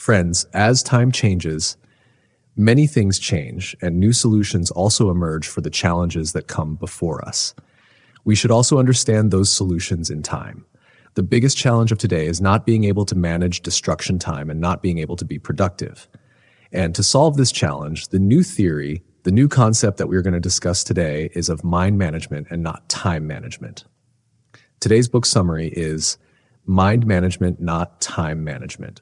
Friends, as time changes, many things change, and new solutions also emerge for the challenges that come before us. We should also understand those solutions in time. The biggest challenge of today is not being able to manage destruction time and not being able to be productive. And to solve this challenge, the new concept that we're going to discuss today is of mind management and not time management. Today's book summary is Mind Management, Not Time Management.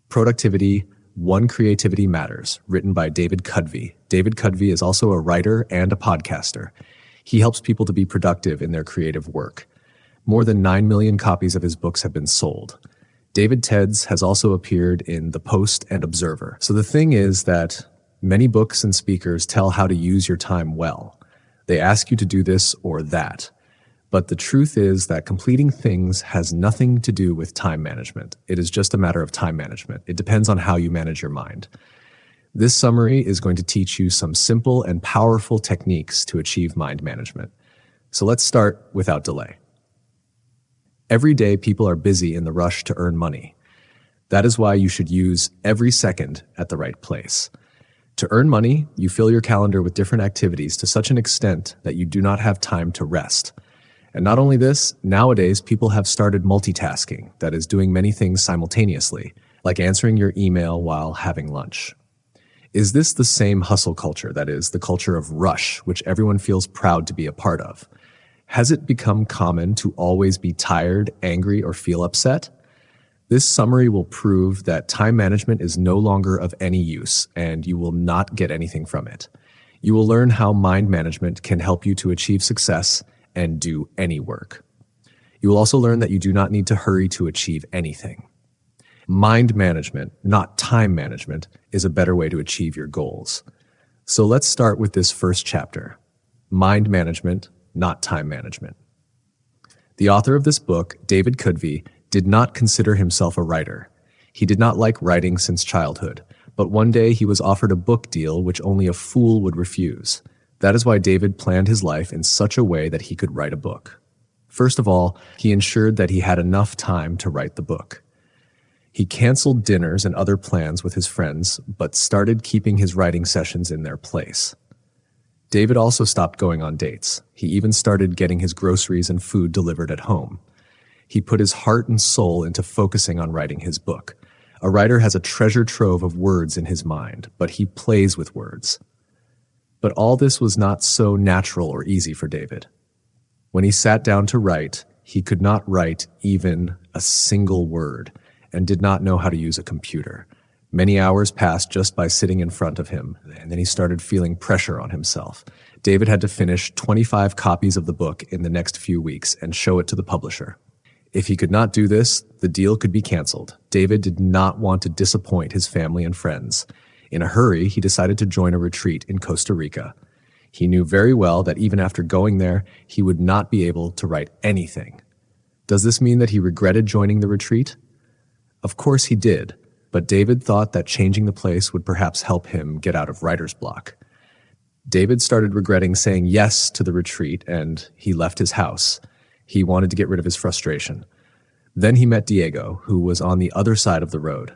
Productivity, One Creativity Matters, written by David Kadavy. David Kadavy is also a writer and a podcaster. He helps people to be productive in their creative work. More than 9 million copies of his books have been sold. David Teds has also appeared in The Post and Observer. So the thing is that many books and speakers tell how to use your time well. They ask you to do this or that. But the truth is that completing things has nothing to do with time management. It is just a matter of time management. It depends on how you manage your mind. This summary is going to teach you some simple and powerful techniques to achieve mind management. So let's start without delay. Every day, people are busy in the rush to earn money. That is why you should use every second at the right place. To earn money, you fill your calendar with different activities to such an extent that you do not have time to rest. And not only this, nowadays people have started multitasking, that is, doing many things simultaneously, like answering your email while having lunch. Is this the same hustle culture, that is, the culture of rush, which everyone feels proud to be a part of? Has it become common to always be tired, angry, or feel upset? This summary will prove that time management is no longer of any use, and you will not get anything from it. You will learn how mind management can help you to achieve success and do any work. You will also learn that you do not need to hurry to achieve anything. Mind management, not time management, is a better way to achieve your goals. So let's start with this first chapter. Mind management, not time management. The author of this book, David Kadavy, did not consider himself a writer. He did not like writing since childhood, but one day he was offered a book deal which only a fool would refuse. That is why David planned his life in such a way that he could write a book. First of all, he ensured that he had enough time to write the book. He canceled dinners and other plans with his friends, but started keeping his writing sessions in their place. David also stopped going on dates. He even started getting his groceries and food delivered at home. He put his heart and soul into focusing on writing his book. A writer has a treasure trove of words in his mind, but he plays with words. But all this was not so natural or easy for David. When he sat down to write, he could not write even a single word and did not know how to use a computer. Many hours passed just by sitting in front of him, and then he started feeling pressure on himself. David had to finish 25 copies of the book in the next few weeks and show it to the publisher. If he could not do this, the deal could be canceled. David did not want to disappoint his family and friends. In a hurry, he decided to join a retreat in Costa Rica. He knew very well that even after going there, he would not be able to write anything. Does this mean that he regretted joining the retreat? Of course he did, but David thought that changing the place would perhaps help him get out of writer's block. David started regretting saying yes to the retreat, and he left his house. He wanted to get rid of his frustration. Then he met Diego, who was on the other side of the road.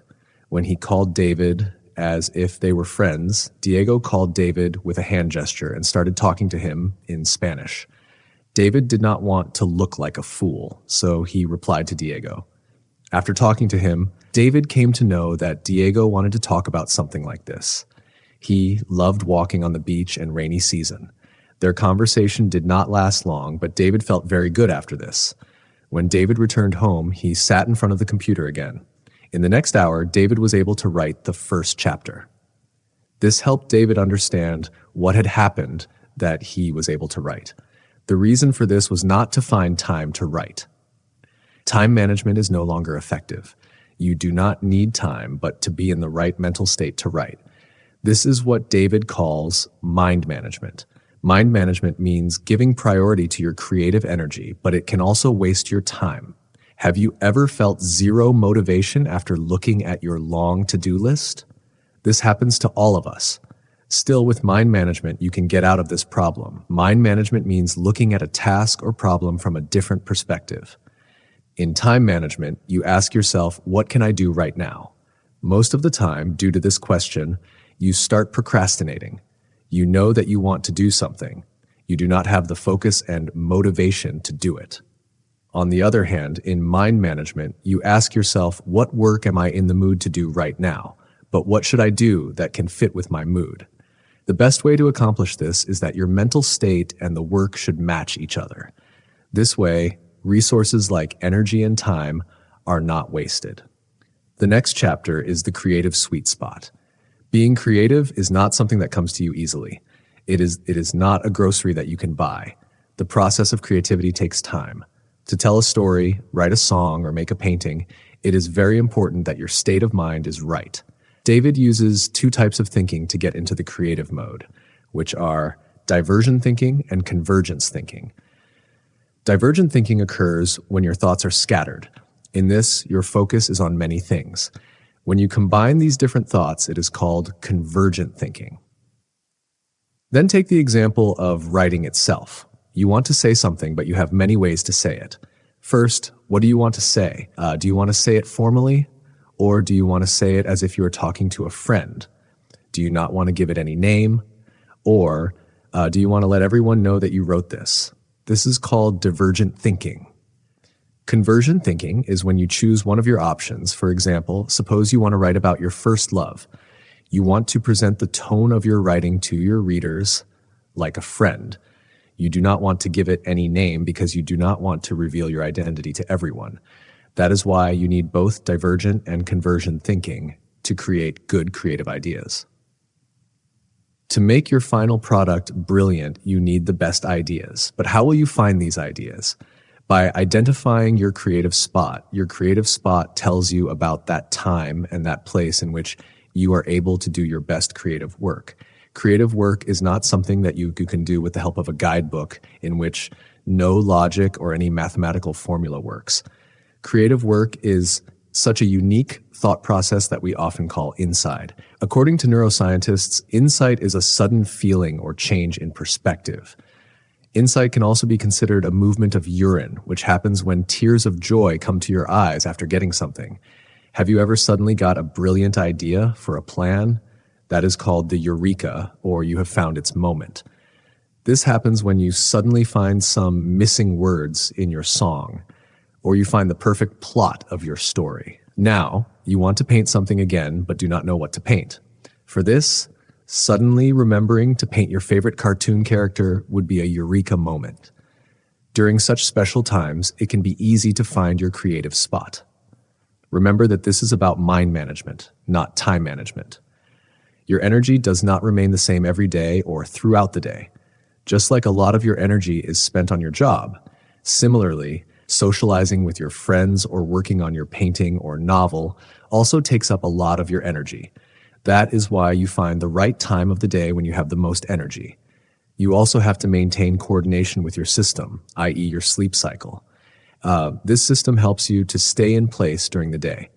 When he called David as if they were friends, Diego called David with a hand gesture and started talking to him in Spanish. David did not want to look like a fool, so he replied to Diego. After talking to him, David came to know that Diego wanted to talk about something like this. He loved walking on the beach in rainy season. Their conversation did not last long, but David felt very good after this. When David returned home, he sat in front of the computer again. In the next hour, David was able to write the first chapter. This helped David understand what had happened that he was able to write. The reason for this was not to find time to write. Time management is no longer effective. You do not need time, but to be in the right mental state to write. This is what David calls mind management. Mind management means giving priority to your creative energy, but it can also waste your time. Have you ever felt zero motivation after looking at your long to-do list? This happens to all of us. Still, with mind management, you can get out of this problem. Mind management means looking at a task or problem from a different perspective. In time management, you ask yourself, what can I do right now? Most of the time, due to this question, you start procrastinating. You know that you want to do something. You do not have the focus and motivation to do it. On the other hand, in mind management, you ask yourself, what work am I in the mood to do right now? But what should I do that can fit with my mood? The best way to accomplish this is that your mental state and the work should match each other. This way, resources like energy and time are not wasted. The next chapter is the creative sweet spot. Being creative is not something that comes to you easily. It is not a grocery that you can buy. The process of creativity takes time. To tell a story, write a song, or make a painting, it is very important that your state of mind is right. David uses two types of thinking to get into the creative mode, which are divergent thinking and convergence thinking. Divergent thinking occurs when your thoughts are scattered. In this, your focus is on many things. When you combine these different thoughts, it is called convergent thinking. Then take the example of writing itself. You want to say something, but you have many ways to say it. First, what do you want to say? Do you want to say it formally, or do you want to say it as if you were talking to a friend? Do you not want to give it any name? Or do you want to let everyone know that you wrote this? This is called divergent thinking. Convergent thinking is when you choose one of your options. For example, suppose you want to write about your first love. You want to present the tone of your writing to your readers like a friend. You do not want to give it any name because you do not want to reveal your identity to everyone. That is why you need both divergent and convergent thinking to create good creative ideas. To make your final product brilliant, you need the best ideas. But how will you find these ideas? By identifying your creative spot. Your creative spot tells you about that time and that place in which you are able to do your best creative work. Creative work is not something that you can do with the help of a guidebook in which no logic or any mathematical formula works. Creative work is such a unique thought process that we often call insight. According to neuroscientists, insight is a sudden feeling or change in perspective. Insight can also be considered a movement of urine, which happens when tears of joy come to your eyes after getting something. Have you ever suddenly got a brilliant idea for a plan? That is called the eureka, or you have found its moment. This happens when you suddenly find some missing words in your song, or you find the perfect plot of your story. Now, you want to paint something again, but do not know what to paint. For this, suddenly remembering to paint your favorite cartoon character would be a eureka moment. During such special times, it can be easy to find your creative spot. Remember that this is about mind management, not time management. Your energy does not remain the same every day or throughout the day. Just like a lot of your energy is spent on your job, similarly, socializing with your friends or working on your painting or novel also takes up a lot of your energy. That is why you find the right time of the day when you have the most energy. You also have to maintain coordination with your system, i.e. your sleep cycle. This system helps you to stay in place during the day.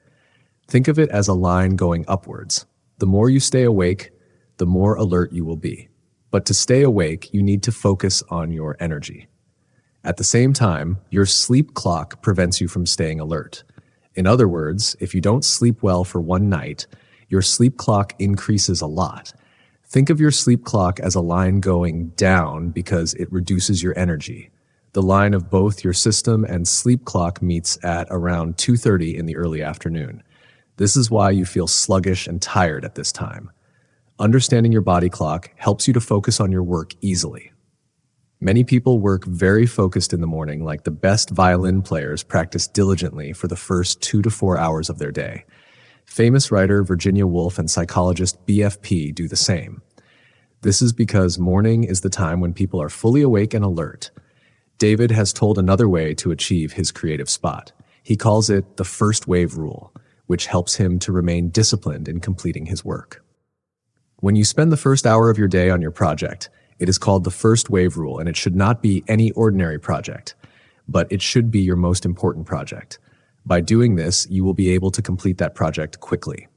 Think of it as a line going upwards. The more you stay awake, the more alert you will be. But to stay awake, you need to focus on your energy. At the same time, your sleep clock prevents you from staying alert. In other words, if you don't sleep well for one night, your sleep clock increases a lot. Think of your sleep clock as a line going down because it reduces your energy. The line of both your system and sleep clock meets at around 2:30 in the early afternoon. This is why you feel sluggish and tired at this time. Understanding your body clock helps you to focus on your work easily. Many people work very focused in the morning, like the best violin players practice diligently for the first 2 to 4 hours of their day. Famous writer Virginia Woolf and psychologist BFP do the same. This is because morning is the time when people are fully awake and alert. David has told another way to achieve his creative spot. He calls it the first wave rule, which helps him to remain disciplined in completing his work. When you spend the first hour of your day on your project, it is called the first wave rule, and it should not be any ordinary project, but it should be your most important project. By doing this, you will be able to complete that project quickly.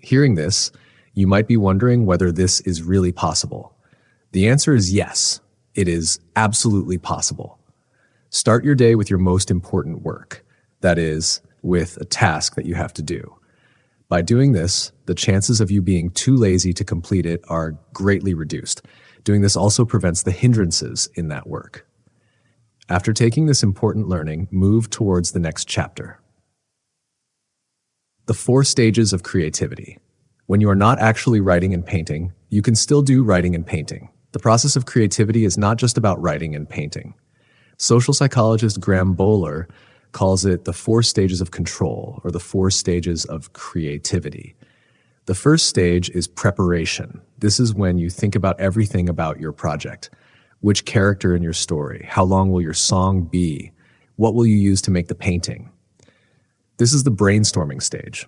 Hearing this, you might be wondering whether this is really possible. The answer is yes, it is absolutely possible. Start your day with your most important work, that is, with a task that you have to do. By doing this, the chances of you being too lazy to complete it are greatly reduced. Doing this also prevents the hindrances in that work. After taking this important learning, move towards the next chapter. The 4 stages of creativity. When you are not actually writing and painting, you can still do writing and painting. The process of creativity is not just about writing and painting. Social psychologist Graham Bowler calls it the 4 stages of control, or the 4 stages of creativity. The first stage is preparation. This is when you think about everything about your project. Which character in your story? How long will your song be? What will you use to make the painting? This is the brainstorming stage.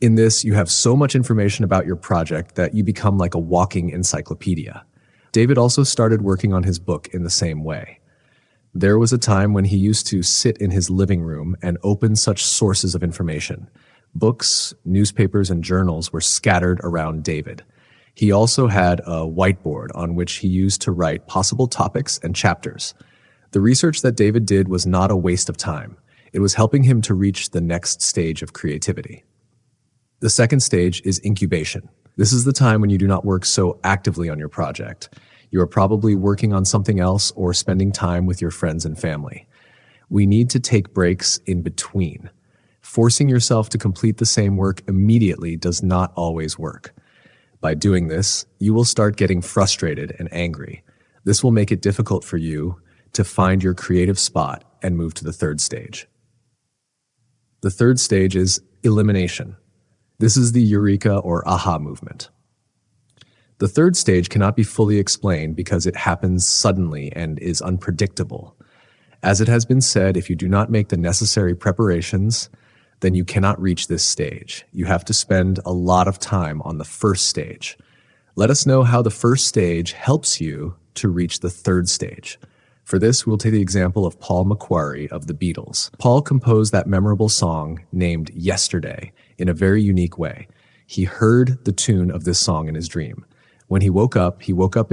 In this, you have so much information about your project that you become like a walking encyclopedia. David also started working on his book in the same way. There was a time when he used to sit in his living room and open such sources of information. Books, newspapers, and journals were scattered around David. He also had a whiteboard on which he used to write possible topics and chapters. The research that David did was not a waste of time. It was helping him to reach the next stage of creativity. The second stage is incubation. This is the time when you do not work so actively on your project. You are probably working on something else or spending time with your friends and family. We need to take breaks in between. Forcing yourself to complete the same work immediately does not always work. By doing this, you will start getting frustrated and angry. This will make it difficult for you to find your creative spot and move to the third stage. The third stage is elimination. This is the eureka or aha movement. The third stage cannot be fully explained because it happens suddenly and is unpredictable. As it has been said, if you do not make the necessary preparations, then you cannot reach this stage. You have to spend a lot of time on the first stage. Let us know how the first stage helps you to reach the third stage. For this, we'll take the example of Paul McQuarrie of the Beatles. Paul composed that memorable song named Yesterday in a very unique way. He heard the tune of this song in his dream. When he woke up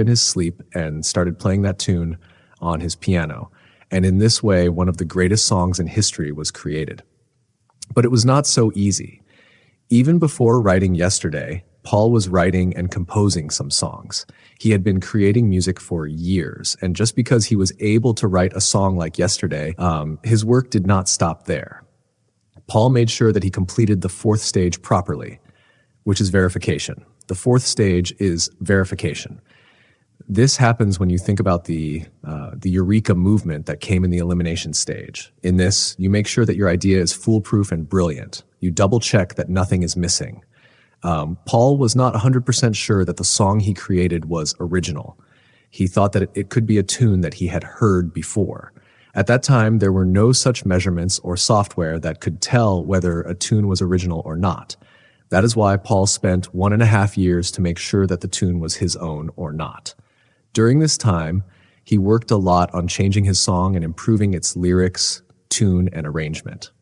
in his sleep and started playing that tune on his piano. And in this way, one of the greatest songs in history was created. But it was not so easy. Even before writing Yesterday, Paul was writing and composing some songs. He had been creating music for years, and just because he was able to write a song like Yesterday, his work did not stop there. Paul made sure that he completed the 4th stage properly, which is verification. The 4th stage is verification. This happens when you think about the eureka movement that came in the elimination stage. In this, you make sure that your idea is foolproof and brilliant. You double check that nothing is missing. Paul was not 100% sure that the song he created was original. He thought that it could be a tune that he had heard before. At that time, there were no such measurements or software that could tell whether a tune was original or not. That is why Paul spent 1.5 years to make sure that the tune was his own or not. During this time, he worked a lot on changing his song and improving its lyrics, tune, and arrangement.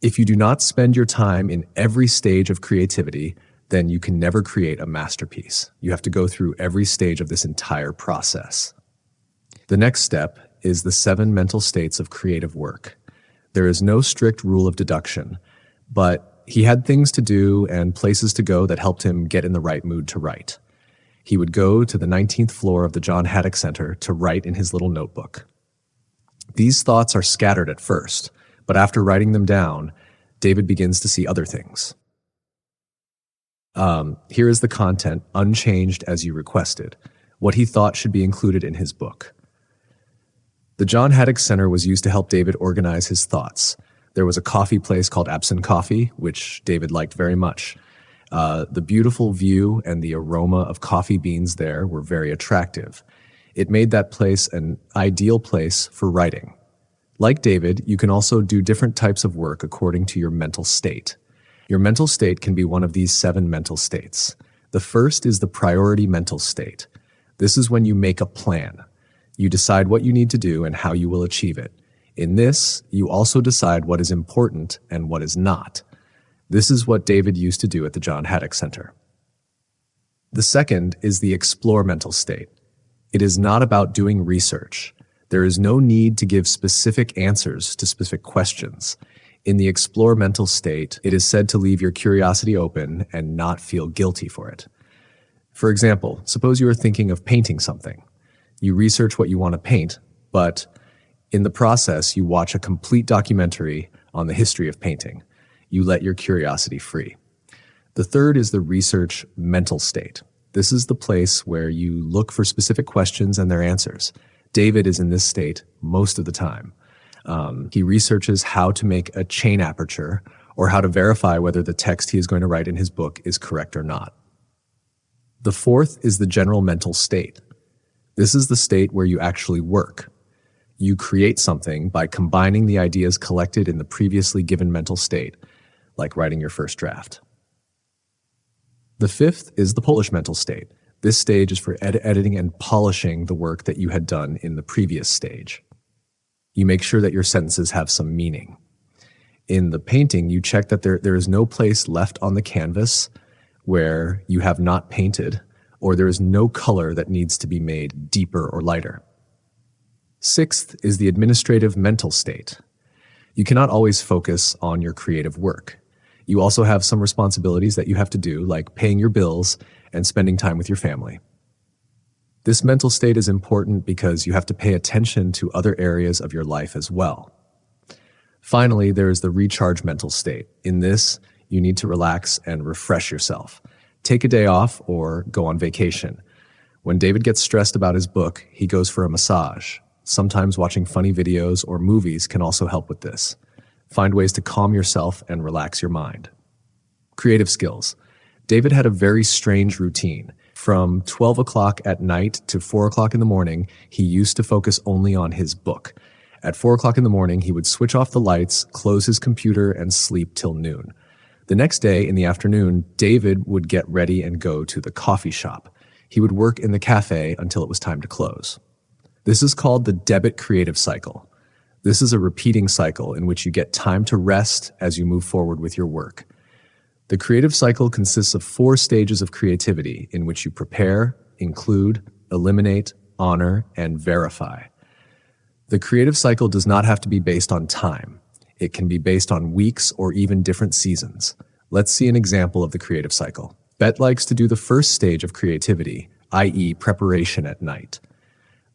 If you do not spend your time in every stage of creativity, then you can never create a masterpiece. You have to go through every stage of this entire process. The next step is the 7 mental states of creative work. There is no strict rule of deduction, but he had things to do and places to go that helped him get in the right mood to write. He would go to the 19th floor of the John Haddock Center to write in his little notebook. These thoughts are scattered at first, but after writing them down, David begins to see other things. Here is the content, unchanged as you requested, what he thought should be included in his book. The John Haddock Center was used to help David organize his thoughts. There was a coffee place called Absinthe Coffee, which David liked very much. The beautiful view and the aroma of coffee beans there were very attractive. It made that place an ideal place for writing. Like David, you can also do different types of work according to your mental state. Your mental state can be one of these 7 mental states. The first is the priority mental state. This is when you make a plan. You decide what you need to do and how you will achieve it. In this, you also decide what is important and what is not. This is what David used to do at the John Haddock Center. The second is the explore mental state. It is not about doing research. There is no need to give specific answers to specific questions. In the explore mental state, it is said to leave your curiosity open and not feel guilty for it. For example, suppose you are thinking of painting something. You research what you want to paint, but in the process, you watch a complete documentary on the history of painting. You let your curiosity free. The third is the research mental state. This is the place where you look for specific questions and their answers. David is in this state most of the time. He researches how to make a chain aperture or how to verify whether the text he is going to write in his book is correct or not. The fourth is the general mental state. This is the state where you actually work. You create something by combining the ideas collected in the previously given mental state, like writing your first draft. The fifth is the Polish mental state. This stage is for editing and polishing the work that you had done in the previous stage. You make sure that your sentences have some meaning. In the painting, you check that there is no place left on the canvas where you have not painted, or there is no color that needs to be made deeper or lighter. Sixth is the administrative mental state. You cannot always focus on your creative work. You also have some responsibilities that you have to do, like paying your bills and spending time with your family. This mental state is important because you have to pay attention to other areas of your life as well. Finally, there is the recharge mental state. In this, you need to relax and refresh yourself. Take a day off or go on vacation. When David gets stressed about his book, he goes for a massage. Sometimes watching funny videos or movies can also help with this. Find ways to calm yourself and relax your mind. Creative skills. David had a very strange routine. From 12 o'clock at night to 4 o'clock in the morning, he used to focus only on his book. At 4 o'clock in the morning, he would switch off the lights, close his computer, and sleep till noon. The next day, in the afternoon, David would get ready and go to the coffee shop. He would work in the cafe until it was time to close. This is called the debit creative cycle. This is a repeating cycle in which you get time to rest as you move forward with your work. The creative cycle consists of 4 stages of creativity in which you prepare, include, eliminate, honor, and verify. The creative cycle does not have to be based on time. It can be based on weeks or even different seasons. Let's see an example of the creative cycle. Bet likes to do the first stage of creativity, i.e. preparation at night.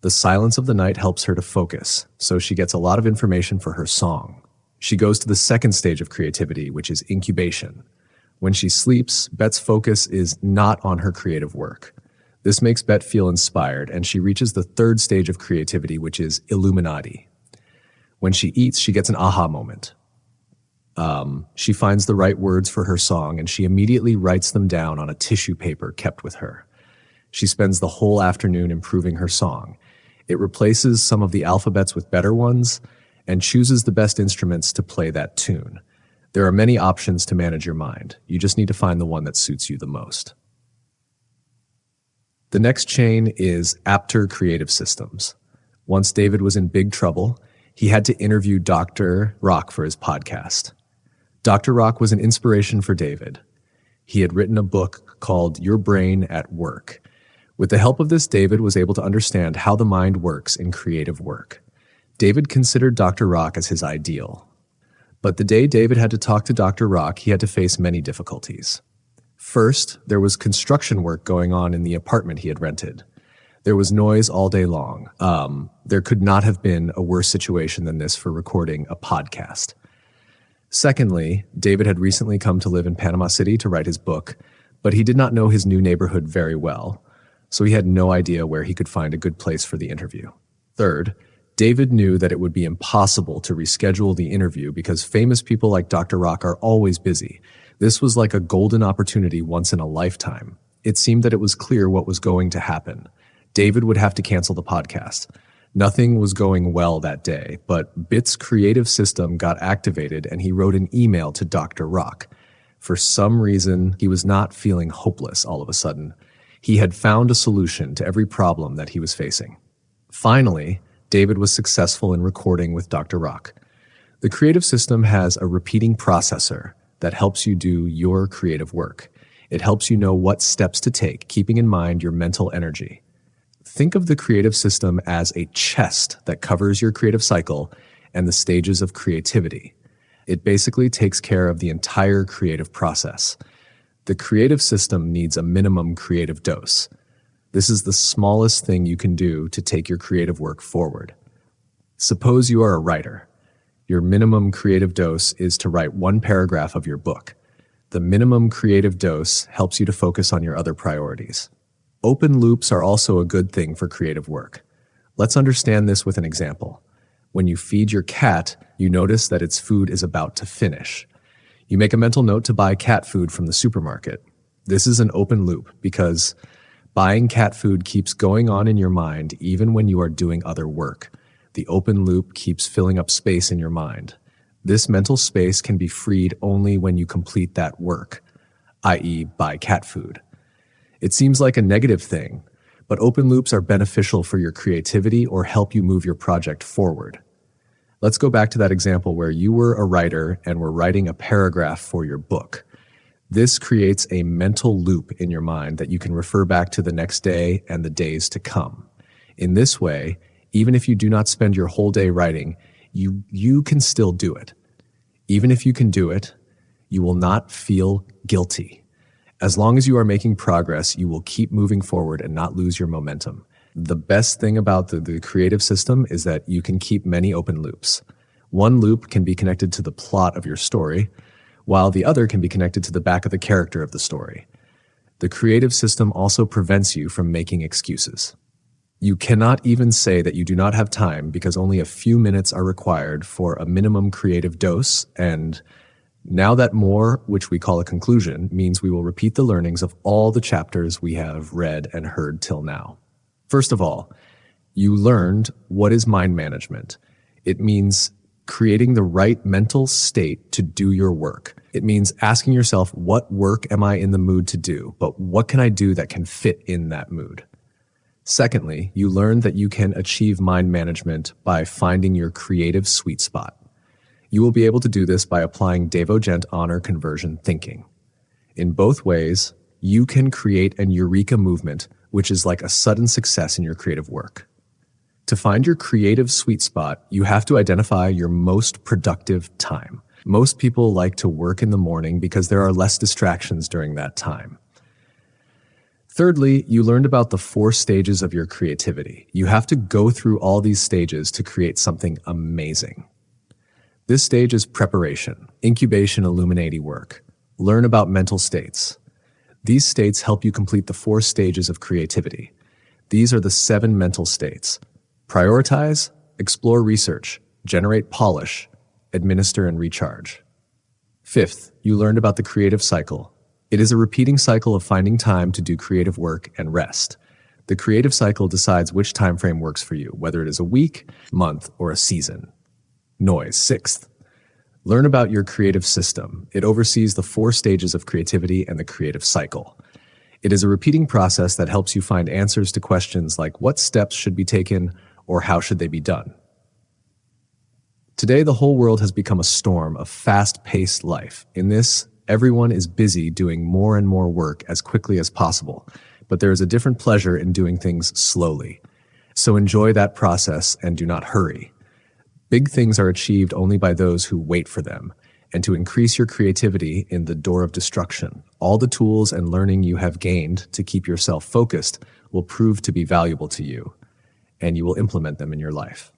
The silence of the night helps her to focus, so she gets a lot of information for her song. She goes to the second stage of creativity, which is incubation. When she sleeps, Bet's focus is not on her creative work. This makes Bet feel inspired, and she reaches the third stage of creativity, which is illuminati. When she eats, she gets an aha moment. She finds the right words for her song, and she immediately writes them down on a tissue paper kept with her. She spends the whole afternoon improving her song. It replaces some of the alphabets with better ones and chooses the best instruments to play that tune. There are many options to manage your mind. You just need to find the one that suits you the most. The next chain is Apter Creative Systems. Once David was in big trouble, he had to interview Dr. Rock for his podcast. Dr. Rock was an inspiration for David. He had written a book called Your Brain at Work. With the help of this, David was able to understand how the mind works in creative work. David considered Dr. Rock as his ideal. But the day David had to talk to Dr. Rock, he had to face many difficulties. First, there was construction work going on in the apartment he had rented. There was noise all day long. There could not have been a worse situation than this for recording a podcast. Secondly, David had recently come to live in Panama City to write his book, but he did not know his new neighborhood very well, so he had no idea where he could find a good place for the interview. Third, David knew that it would be impossible to reschedule the interview because famous people like Dr. Rock are always busy. This was like a golden opportunity once in a lifetime. It seemed that it was clear what was going to happen. David would have to cancel the podcast. Nothing was going well that day, but Bit's creative system got activated and he wrote an email to Dr. Rock. For some reason, he was not feeling hopeless all of a sudden. He had found a solution to every problem that he was facing. Finally, David was successful in recording with Dr. Rock. The creative system has a repeating processor that helps you do your creative work. It helps you know what steps to take, keeping in mind your mental energy. Think of the creative system as a chest that covers your creative cycle and the stages of creativity. It basically takes care of the entire creative process. The creative system needs a minimum creative dose. This is the smallest thing you can do to take your creative work forward. Suppose you are a writer. Your minimum creative dose is to write one paragraph of your book. The minimum creative dose helps you to focus on your other priorities. Open loops are also a good thing for creative work. Let's understand this with an example. When you feed your cat, you notice that its food is about to finish. You make a mental note to buy cat food from the supermarket. This is an open loop because buying cat food keeps going on in your mind even when you are doing other work. The open loop keeps filling up space in your mind. This mental space can be freed only when you complete that work, i.e., buy cat food. It seems like a negative thing, but open loops are beneficial for your creativity or help you move your project forward. Let's go back to that example where you were a writer and were writing a paragraph for your book. This creates a mental loop in your mind that you can refer back to the next day and the days to come. In this way, even if you do not spend your whole day writing, you can still do it. Even if you can do it, you will not feel guilty. As long as you are making progress, you will keep moving forward and not lose your momentum. The best thing about the creative system is that you can keep many open loops. One loop can be connected to the plot of your story, while the other can be connected to the back of the character of the story. The creative system also prevents you from making excuses. You cannot even say that you do not have time because only a few minutes are required for a minimum creative dose, and now that more, which we call a conclusion, means we will repeat the learnings of all the chapters we have read and heard till now. First of all, you learned what is mind management. It means creating the right mental state to do your work. It means asking yourself, what work am I in the mood to do, but what can I do that can fit in that mood? Secondly, you learned that you can achieve mind management by finding your creative sweet spot. You will be able to do this by applying Devogent honor conversion thinking. In both ways, you can create an eureka movement, which is like a sudden success in your creative work. To find your creative sweet spot, you have to identify your most productive time. Most people like to work in the morning because there are less distractions during that time. Thirdly, you learned about the 4 stages of your creativity. You have to go through all these stages to create something amazing. This stage is preparation, incubation, illuminating work. Learn about mental states. These states help you complete the 4 stages of creativity. These are the 7 mental states: prioritize, explore research, generate polish, administer and recharge. Fifth, you learned about the creative cycle. It is a repeating cycle of finding time to do creative work and rest. The creative cycle decides which time frame works for you, whether it is a week, month, or a season. Noise. Sixth, learn about your creative system. It oversees the 4 stages of creativity and the creative cycle. It is a repeating process that helps you find answers to questions like what steps should be taken or how should they be done. Today, the whole world has become a storm of fast-paced life. In this, everyone is busy doing more and more work as quickly as possible, but there is a different pleasure in doing things slowly. So enjoy that process and do not hurry. Big things are achieved only by those who wait for them. And to increase your creativity in the door of destruction, all the tools and learning you have gained to keep yourself focused will prove to be valuable to you, and you will implement them in your life.